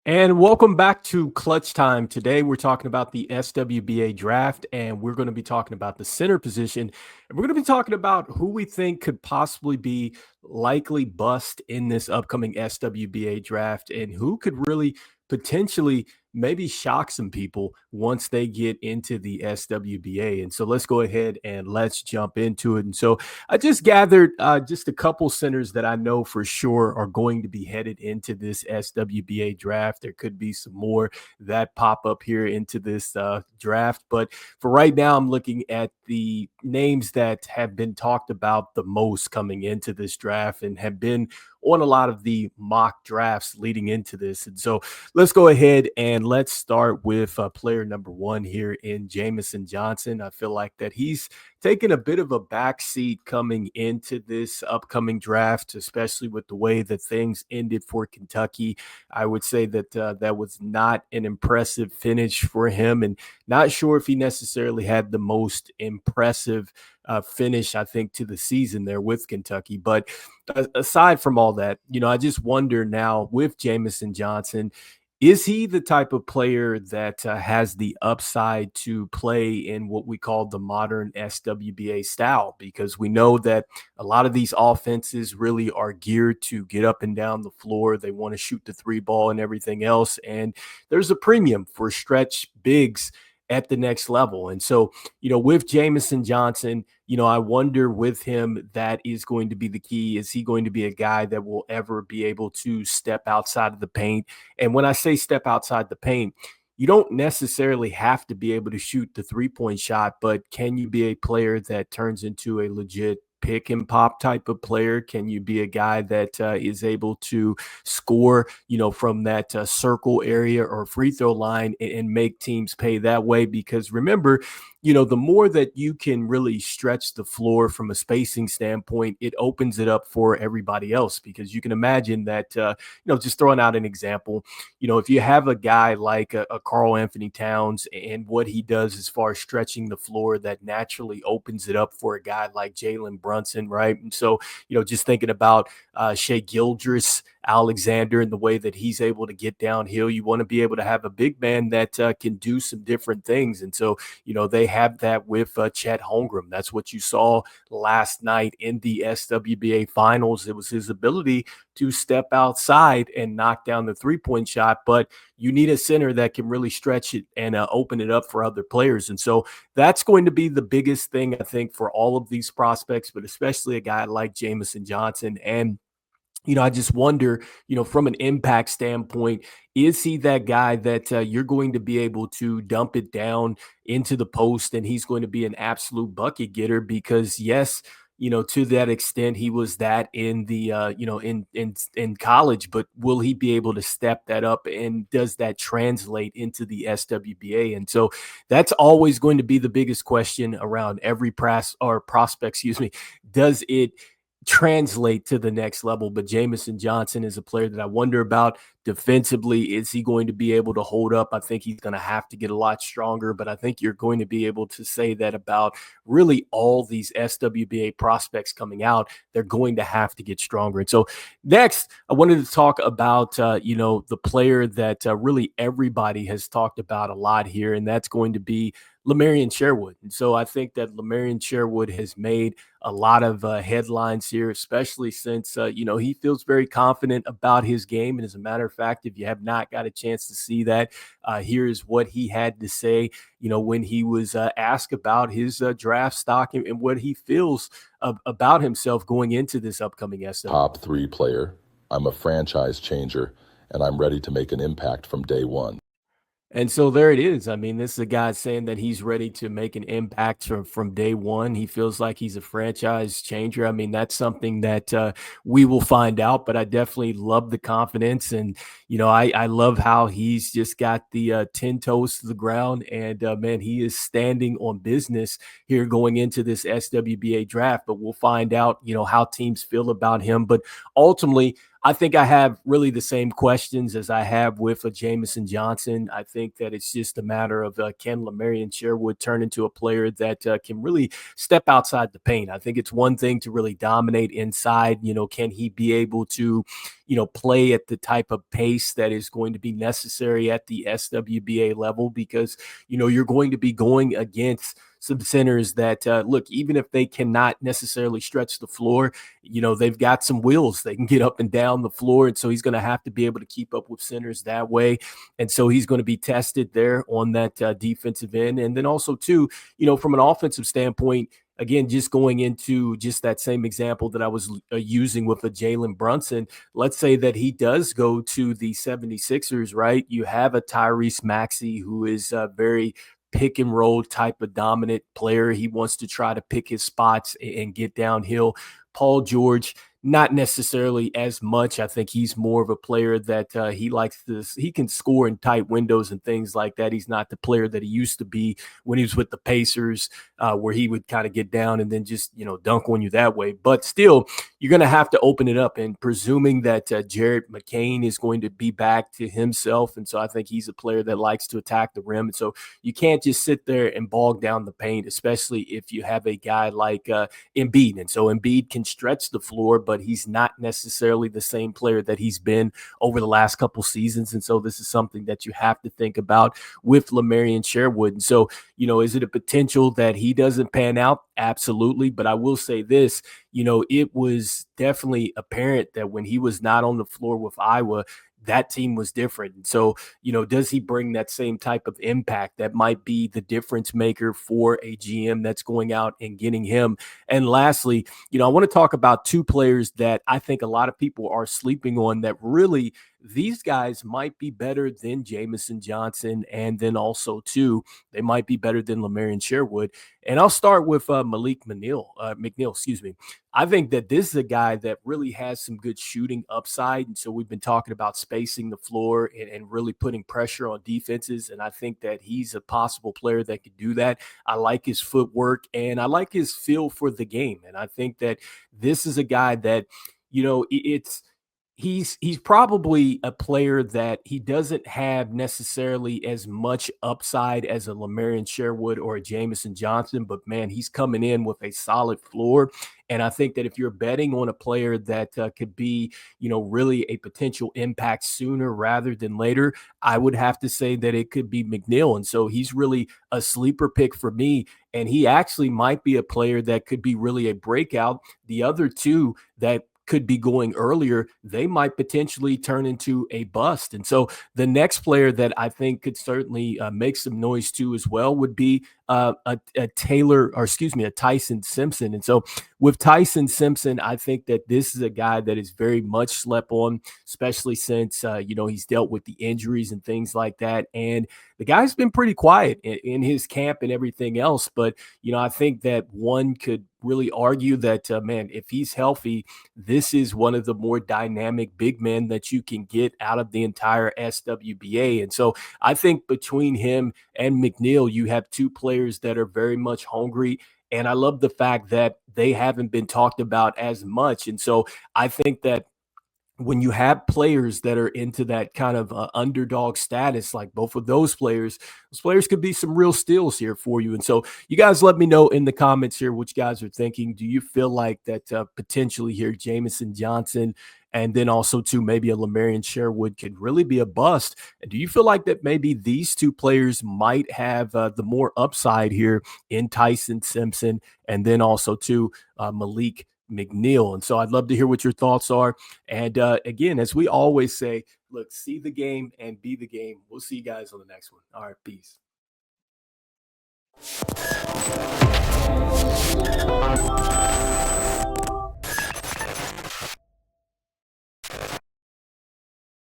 And welcome back to Clutch Time. Today we're talking about the SWBA draft, and we're going to be talking about the center position. And we're going to be talking about who we think could possibly be likely bust in this upcoming SWBA draft and who could really potentially maybe shock some people once they get into the SWBA. And so let's go ahead and let's jump into it. And so I just gathered just a couple centers that I know for sure are going to be headed into this SWBA draft. There could be some more that pop up here into this draft. But for right now, I'm looking at the names that have been talked about the most coming into this draft and have been on a lot of the mock drafts leading into this. And so let's go ahead and let's start with player number one here in Jamison Johnson. I feel like that he's taken a bit of a backseat coming into this upcoming draft, especially with the way that things ended for Kentucky. I would say that that was not an impressive finish for him, and not sure if he necessarily had the most impressive finish, I think, to the season there with Kentucky. But aside from all that, I just wonder now with Jamison Johnson, is he the type of player that has the upside to play in what we call the modern SWBA style? Because we know that a lot of these offenses really are geared to get up and down the floor. They want to shoot the three ball and everything else. And there's a premium for stretch bigs at the next level. And so, with Jamison Johnson, I wonder with him, that is going to be the key. Is he going to be a guy that will ever be able to step outside of the paint? And when I say step outside the paint, you don't necessarily have to be able to shoot the 3-point shot, but can you be a player that turns into a legit pick and pop type of player? Can you be a guy that is able to score, from that circle area or free throw line and make teams pay that way? Because remember, the more that you can really stretch the floor from a spacing standpoint, it opens it up for everybody else. Because you can imagine that, just throwing out an example, if you have a guy like a Karl Anthony Towns and what he does as far as stretching the floor, that naturally opens it up for a guy like Jalen Brunson, right? And so, just thinking about Shea Gildress Alexander and the way that he's able to get downhill, you want to be able to have a big man that can do some different things. And so, they have that with Chet Holmgren. That's what you saw last night in the SWBA finals. It was his ability to step outside and knock down the 3-point shot, but you need a center that can really stretch it and open it up for other players. And so that's going to be the biggest thing, I think, for all of these prospects, but especially a guy like Jamison Johnson. And I just wonder, from an impact standpoint, is he that guy that you're going to be able to dump it down into the post and he's going to be an absolute bucket getter? Because yes, to that extent, he was that in the, in college, but will he be able to step that up? And does that translate into the SWBA? And so that's always going to be the biggest question around every prospect, excuse me. Does it translate to the next level? But Jamison Johnson is a player that I wonder about defensively. Is he going to be able to hold up? I think he's going to have to get a lot stronger, but I think you're going to be able to say that about really all these SWBA prospects coming out. They're going to have to get stronger. And so next, I wanted to talk about, the player that really everybody has talked about a lot here, and that's going to be Lamarian Sherwood. And so I think that Lamarian Sherwood has made a lot of headlines here, especially since, he feels very confident about his game. And as a matter of fact, if you have not got a chance to see that, here is what he had to say, when he was asked about his draft stock and what he feels about himself going into this upcoming SWBA. Top 3 player. I'm a franchise changer, and I'm ready to make an impact from day one. And so there it is. I mean, this is a guy saying that he's ready to make an impact from day one. He feels like he's a franchise changer. I mean, that's something that we will find out, but I definitely love the confidence. And, I love how he's just got the 10 toes to the ground. And, man, he is standing on business here going into this SWBA draft. But we'll find out, how teams feel about him. But ultimately, I think I have really the same questions as I have with Jamison Johnson. I think that it's just a matter of can Lamarian Sherwood turn into a player that can really step outside the paint. I think it's one thing to really dominate inside. Can he be able to, play at the type of pace that is going to be necessary at the SWBA level? Because, you're going to be going against some centers that look, even if they cannot necessarily stretch the floor, they've got some wheels. They can get up and down the floor. And so he's going to have to be able to keep up with centers that way. And so he's going to be tested there on that defensive end. And then also, too, from an offensive standpoint, again, just going into just that same example that I was using with a Jalen Brunson, let's say that he does go to the 76ers, right? You have a Tyrese Maxey who is very pick and roll type of dominant player. He wants to try to pick his spots and get downhill. Paul George, not necessarily as much. I think he's more of a player that he likes this. He can score in tight windows and things like that. He's not the player that he used to be when he was with the Pacers, where he would kind of get down and then just, dunk on you that way. But still, you're going to have to open it up. And presuming that Jared McCain is going to be back to himself. And so I think he's a player that likes to attack the rim. And so you can't just sit there and bog down the paint, especially if you have a guy like Embiid. And so Embiid can stretch the floor, but he's not necessarily the same player that he's been over the last couple seasons. And so this is something that you have to think about with Lamarian Sherwood. And so, is it a potential that he doesn't pan out? Absolutely. But I will say this, it was definitely apparent that when he was not on the floor with Iowa, that team was different. And so, does he bring that same type of impact that might be the difference maker for a GM that's going out and getting him? And lastly, I want to talk about two players that I think a lot of people are sleeping on that really these guys might be better than Jamison Johnson. And then also, too, they might be better than Lamarian Sherwood. And I'll start with Malik McNeil, excuse me. I think that this is a guy that really has some good shooting upside. And so we've been talking about spacing the floor and really putting pressure on defenses. And I think that he's a possible player that could do that. I like his footwork and I like his feel for the game. And I think that this is a guy that, it's he's probably a player that he doesn't have necessarily as much upside as a Lamarian Sherwood or a Jamison Johnson, but man, he's coming in with a solid floor. And I think that if you're betting on a player that could be, really a potential impact sooner rather than later, I would have to say that it could be McNeil. And so he's really a sleeper pick for me. And he actually might be a player that could be really a breakout. The other two that could be going earlier, they might potentially turn into a bust. And so the next player that I think could certainly make some noise too as well would be a Tyson Simpson. And so with Tyson Simpson, I think that this is a guy that is very much slept on, especially since, he's dealt with the injuries and things like that. And the guy's been pretty quiet in his camp and everything else. But, I think that one could really argue that, man, if he's healthy, this is one of the more dynamic big men that you can get out of the entire SWBA. And so I think between him and McNeil, you have two players that are very much hungry. And I love the fact that they haven't been talked about as much. And so I think that when you have players that are into that kind of underdog status, like both of those players could be some real steals here for you. And so you guys let me know in the comments here what you guys are thinking. Do you feel like that potentially here Jamison Johnson and then also too maybe a Lamarian Sherwood could really be a bust? And do you feel like that maybe these two players might have the more upside here in Tyson Simpson and then also too Malik McNeil? And so I'd love to hear what your thoughts are. And again, as we always say, look, see the game and be the game. We'll see you guys on the next one. All right, peace.